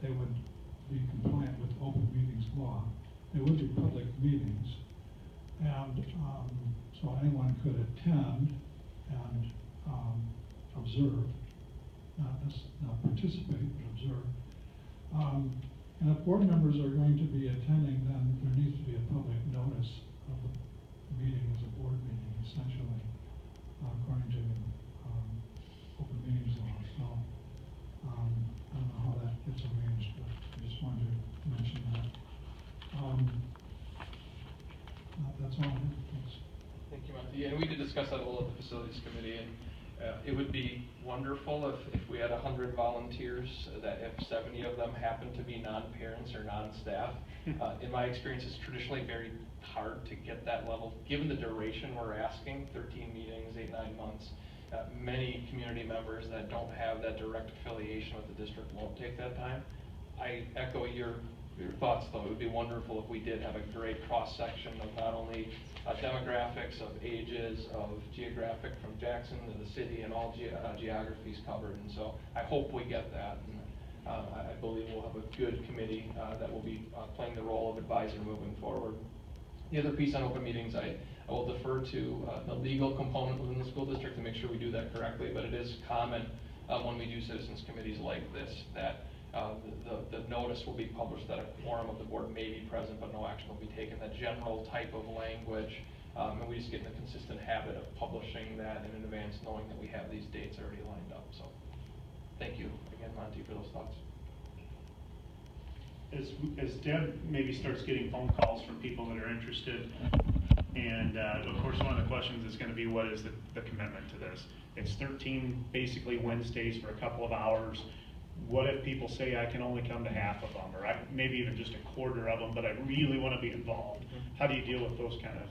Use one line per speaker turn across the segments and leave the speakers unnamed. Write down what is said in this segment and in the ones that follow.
they would be compliant with open meetings law. They would be public meetings, and so anyone could attend and observe, not participate, but observe. And if board members are going to be attending, then there needs to be a public notice of the meeting as a board meeting, essentially, according to open meetings law. So I don't know how that gets arranged, but I just wanted to mention that. That's all I have. Thanks.
Thank you, Monty. And we did discuss that a little at the facilities committee, and it would be wonderful if we had 100 volunteers, that if 70 of them happen to be non-parents or non-staff. In my experience, it's traditionally very hard to get that level, given the duration we're asking, 13 meetings, 8-9 months. Many community members that don't have that direct affiliation with the district won't take that time. I echo your thoughts, though. It would be wonderful if we did have a great cross-section of not only demographics, of ages, of geographic from Jackson to the city, and all geographies covered. And so I hope we get that. And I believe we'll have a good committee that will be playing the role of advisor moving forward. The other piece on open meetings, I will defer to the legal component within the school district to make sure we do that correctly, but it is common when we do citizens committees like this that the notice will be published that a quorum of the board may be present, but no action will be taken. That general type of language, and we just get in the consistent habit of publishing that in advance, knowing that we have these dates already lined up. So, thank you again, Monty, for those thoughts.
As Deb maybe starts getting phone calls from people that are interested, and of course one of the questions is going to be, what is the commitment to this? It's 13 basically Wednesdays for a couple of hours. What if people say I can only come to half of them, or maybe even just a quarter of them, but I really want to be involved? How do you deal with those kind of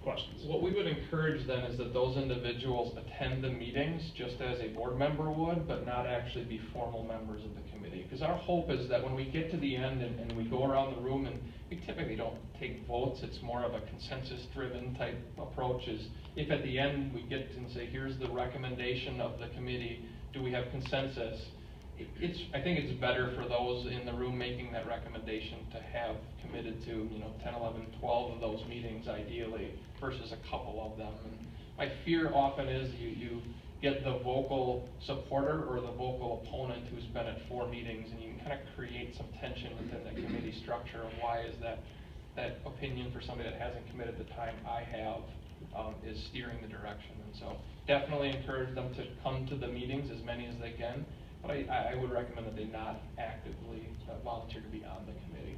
questions?
What we would encourage then is that those individuals attend the meetings just as a board member would, but not actually be formal members of the committee. Because our hope is that when we get to the end and we go around the room, and we typically don't take votes, it's more of a consensus-driven type approach, is if at the end we get and say, here's the recommendation of the committee, do we have consensus? I think it's better for those in the room making that recommendation to have committed to 10, 11, 12 of those meetings ideally versus a couple of them. And my fear often is you get the vocal supporter or the vocal opponent who's been at 4 meetings, and you can kind of create some tension within the committee structure of why is that opinion for somebody that hasn't committed the time I have is steering the direction. And so definitely encourage them to come to the meetings, as many as they can. But I would recommend that they not actively volunteer to be on the committee.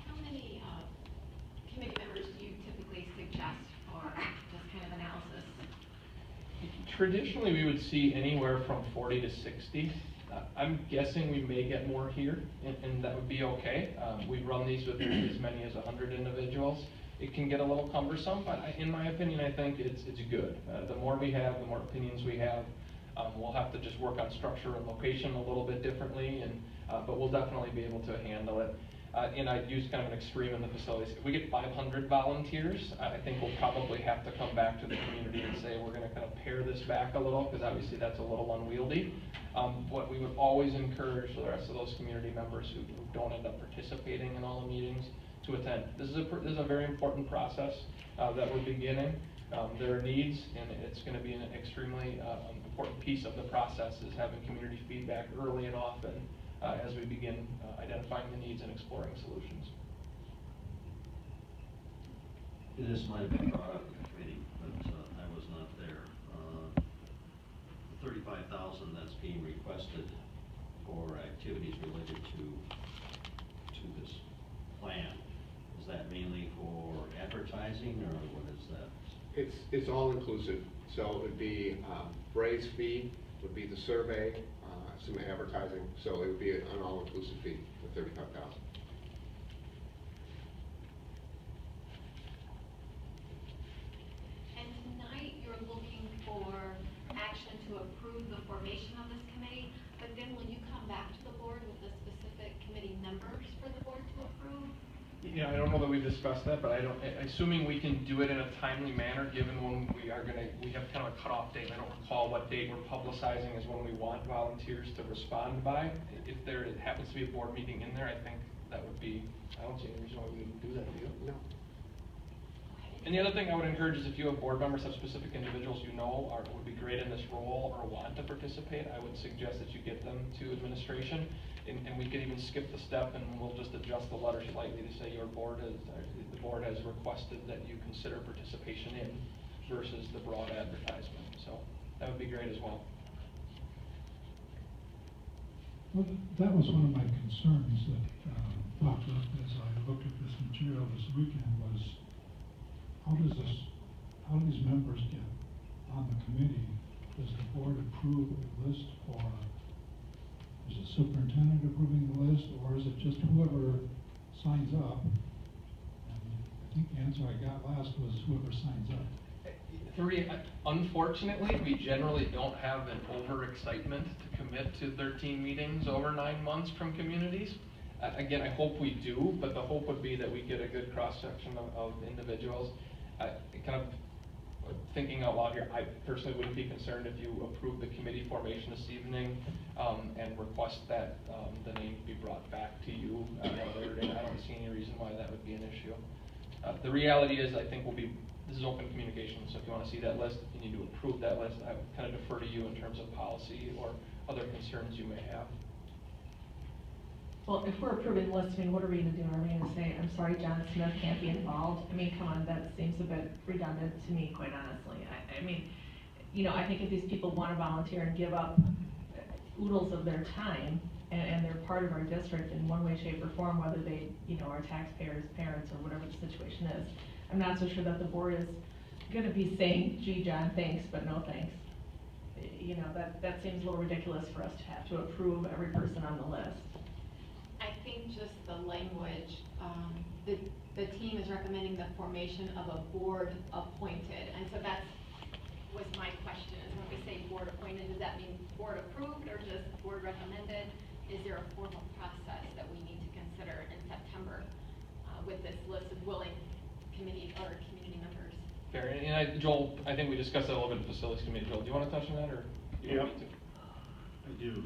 How many committee members do you typically suggest for this kind of analysis?
Traditionally, we would see anywhere from 40 to 60. I'm guessing we may get more here, and that would be okay. We run these with as many as 100 individuals. It can get a little cumbersome, but in my opinion, I think it's good. The more we have, the more opinions we have. We'll have to just work on structure and location a little bit differently, but we'll definitely be able to handle it. And I use kind of an extreme in the facilities. If we get 500 volunteers, I think we'll probably have to come back to the community and say we're going to kind of pare this back a little, because obviously that's a little unwieldy. What we would always encourage the rest of those community members who don't end up participating in all the meetings to attend. This is a very important process that we're beginning. There are needs, and it's going to be an extremely important piece of the process, is having community feedback early and often as we begin identifying the needs and exploring solutions.
This might have been brought up in the committee, but I was not there. The $35,000 that's being requested for activities related to this plan, is that mainly for advertising, or what is that?
It's all inclusive. So it would be Bray's fee, would be the survey, some advertising. So it would be an all-inclusive fee for $35,000.
And tonight you're looking for action to approve the formation of this committee, but then will you come back to the board with the specific committee members for the board to approve?
Yeah, I don't know that we've discussed that, but assuming we can do it in a timely manner, given when we have kind of a cutoff date. I don't recall what date we're publicizing as when we want volunteers to respond by. If there happens to be a board meeting in there, I think that would be, I don't see any reason why we wouldn't do that, do you?
No.
And the other thing I would encourage is if you have board members, have specific individuals you know would be great in this role or want to participate, I would suggest that you get them to administration. And we could even skip the step and we'll just adjust the letter slightly to say the board has requested that you consider participation in versus the broad advertisement. So that would be great as well.
Well, that was one of my concerns that popped up as I looked at this material this weekend was, how do these members get on the committee? Does the board approve a list, or is the superintendent approving the list, or is it just whoever signs up? And I think the answer I got last was whoever signs up.
Unfortunately, we generally don't have an overexcitement to commit to 13 meetings over 9 months from communities. Again, I hope we do, but the hope would be that we get a good cross-section of individuals. Kind of thinking out loud here, I personally wouldn't be concerned if you approve the committee formation this evening and request that the name be brought back to you at a later date. I don't see any reason why that would be an issue. The reality is, I think this is open communication, so if you want to see that list, you need to approve that list. I would kind of defer to you in terms of policy or other concerns you may have.
Well, if we're approving the list, I mean, what are we gonna do? Are we gonna say, I'm sorry, John Smith can't be involved? I mean, come on, that seems a bit redundant to me, quite honestly. I mean, you know, I think if these people wanna volunteer and give up oodles of their time, and they're part of our district in one way, shape, or form, whether they, you know, are taxpayers, parents, or whatever the situation is, I'm not so sure that the board is gonna be saying, gee, John, thanks, but no thanks. You know, that seems a little ridiculous for us to have to approve every person on the list.
I think just the language, the team is recommending the formation of a board appointed, and so was my question, is when we say board appointed, does that mean board approved or just board recommended? Is there a formal process that we need to consider in September with this list of willing committee or community members?
Fair, and Joel, I think we discussed that a little bit in the facilities committee. Joel, do you want to touch on that, or do you want me to?
I do.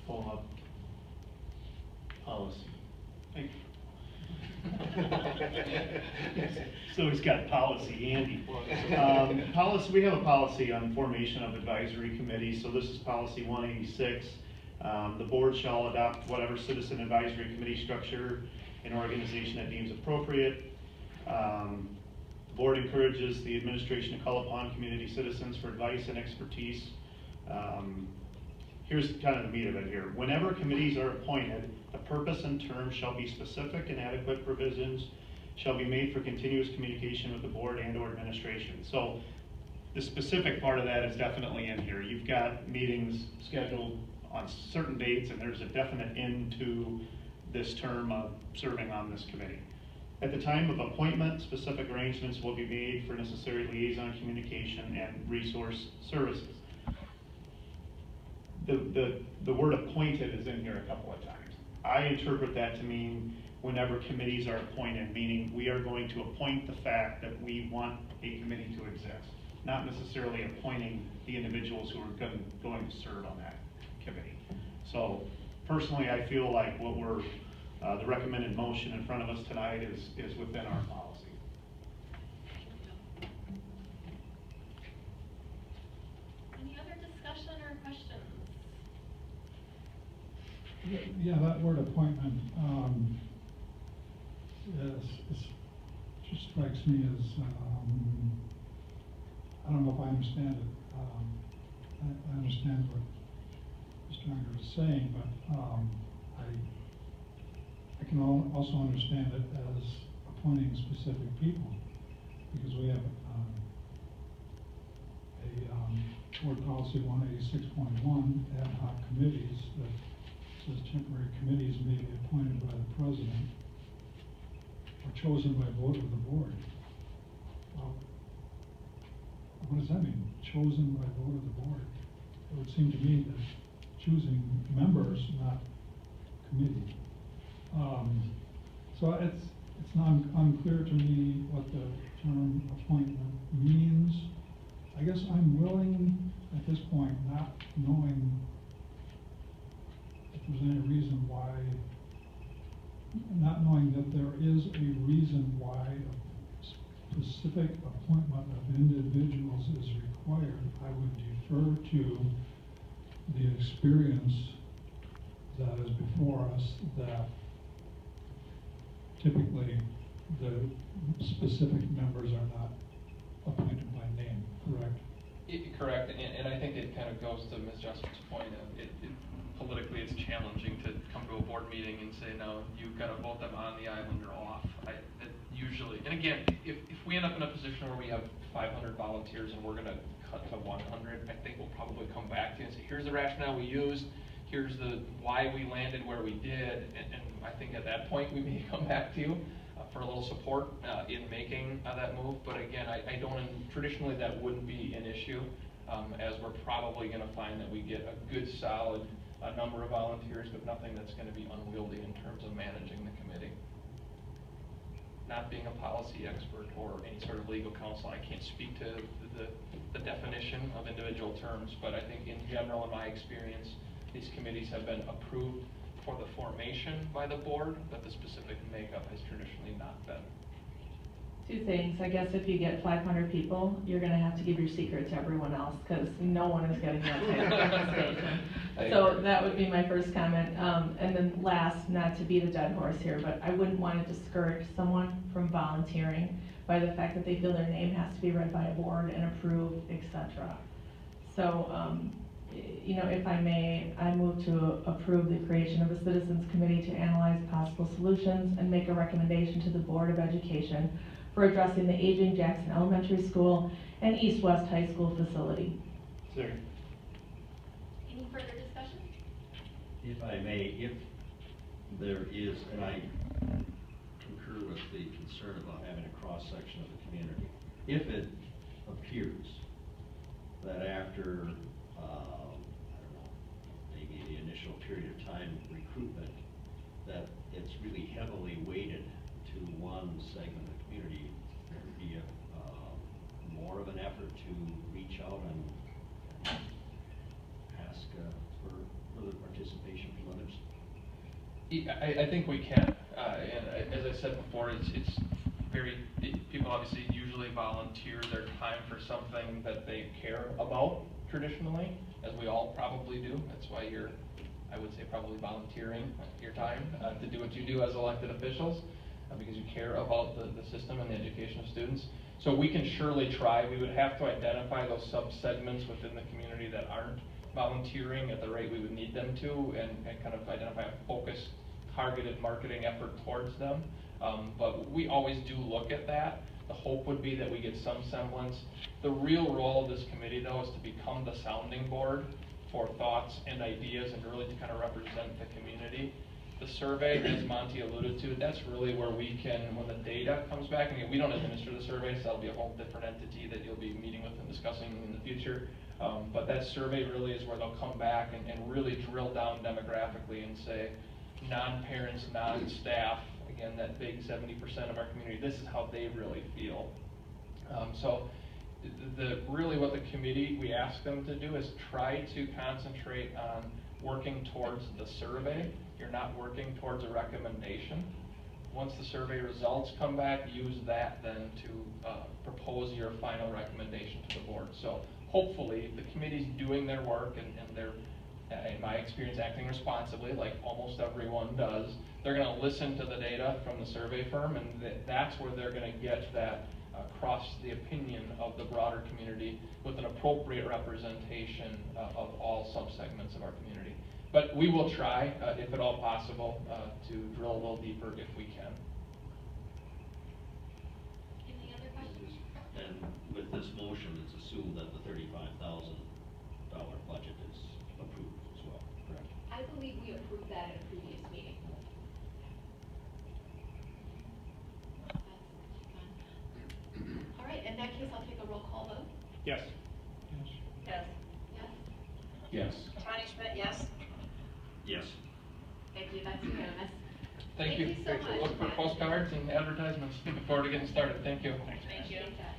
Pull up policy. So he's got policy handy. Policy, we have a policy on formation of advisory committees, so this is policy 186. The board shall adopt whatever citizen advisory committee structure an organization that deems appropriate. The board encourages the administration to call upon community citizens for advice and expertise. Here's kind of the meat of it here. Whenever committees are appointed, the purpose and term shall be specific, and adequate provisions shall be made for continuous communication with the board and/or administration. So the specific part of that is definitely in here. You've got meetings scheduled on certain dates, and there's a definite end to this term of serving on this committee. At the time of appointment, specific arrangements will be made for necessary liaison communication and resource services. The word appointed is in here a couple of times. I interpret that to mean whenever committees are appointed, meaning we are going to appoint the fact that we want a committee to exist, not necessarily appointing the individuals who are going to serve on that committee. So personally, I feel like what we're, the recommended motion in front of us tonight is within our policy.
Any other discussion or questions?
Yeah, that word appointment, just strikes me as, I don't know if I understand it. I understand what Mr. Unger is saying, but I can also understand it as appointing specific people, because we have a board policy 186.1 ad hoc committees that says temporary committees may be appointed by the president or chosen by vote of the board. Well, what does that mean? Chosen by vote of the board? It would seem to me that choosing members, not committee. So it's not unclear to me what the term appointment means. I guess I'm willing at this point, not knowing if there's any reason why, not knowing that there is a reason why a specific appointment of individuals is required, I would defer to the experience that is before us, that typically the specific members are not appointed by name, correct?
Correct, and I think it kind of goes to Ms. Jesper's point of politically it's challenging to come to a board meeting and say, no, you've got to vote them on the island or off. Usually, and again, if we end up in a position where we have 500 volunteers and we're going to cut to 100, I think we'll probably come back to you and say, here's the rationale we used, here's the why we landed where we did, and I think at that point we may come back to you for a little support in making that move. But again, I don't, traditionally that wouldn't be an issue, as we're probably going to find that we get a good solid number of volunteers, but nothing that's going to be unwieldy in terms of managing the committee. Not being a policy expert or any sort of legal counsel, I can't speak to the definition of individual terms, but I think in general, in my experience, these committees have been approved for the formation by the board, but the specific makeup has traditionally not been.
Two things. I guess if you get 500 people, you're going to have to give your secret to everyone else, because no one is getting that type of representation. So that would be my first comment. And then last, not to beat a dead horse here, but I wouldn't want to discourage someone from volunteering by the fact that they feel their name has to be read by a board and approved, etc. So, you know, if I may, I move to approve the creation of a citizens committee to analyze possible solutions and make a recommendation to the Board of Education for addressing the aging Jackson Elementary School and East West High School facility.
Second.
Any further discussion?
If I may, if there is, and I concur with the concern about having a cross-section of the community, if it appears that after, I don't know, maybe the initial period of time recruitment, that it's really heavily weighted to one segment of the community, there would be more of an effort to reach out and ask for further participation from others?
I think we can, and as I said before, it's very, people obviously usually volunteer their time for something that they care about traditionally, as we all probably do. That's why you're, I would say, probably volunteering your time to do what you do as elected officials, because you care about the system and the education of students. So we can surely try. We would have to identify those subsegments within the community that aren't volunteering at the rate we would need them to, and kind of identify a focused, targeted marketing effort towards them. But we always do look at that. The hope would be that we get some semblance. The real role of this committee, though, is to become the sounding board for thoughts and ideas and really to kind of represent the community. The survey, as Monty alluded to, that's really where we can, when the data comes back, and we don't administer the survey, so that'll be a whole different entity that you'll be meeting with and discussing in the future. But that survey really is where they'll come back and really drill down demographically and say, non-parents, non-staff, again, that big 70% of our community, this is how they really feel. So really what the committee, we ask them to do is try to concentrate on working towards the survey. You're not working towards a recommendation. Once the survey results come back, use that then to propose your final recommendation to the board. So hopefully the committee's doing their work and they're, in my experience, acting responsibly, like almost everyone does. They're going to listen to the data from the survey firm, and that's where they're going to get that across the opinion of the broader community with an appropriate representation of all subsegments of our community. But we will try, if at all possible, to drill a little deeper if we can.
Any other questions?
And with this motion, it's assumed that the $35,000 budget is approved as well, correct?
I believe we approved that at a previous meeting. That's done. All right, in that case, I'll take a roll call vote.
Yes.
Yes. Yes?
Yes.
Connie Schmidt, yes?
Yes.
Thank you, that's unanimous.
Thank you.
Thank you so much.
Look for postcards and advertisements. Looking forward to getting started. Thank you.
Thanks.
Appreciate that.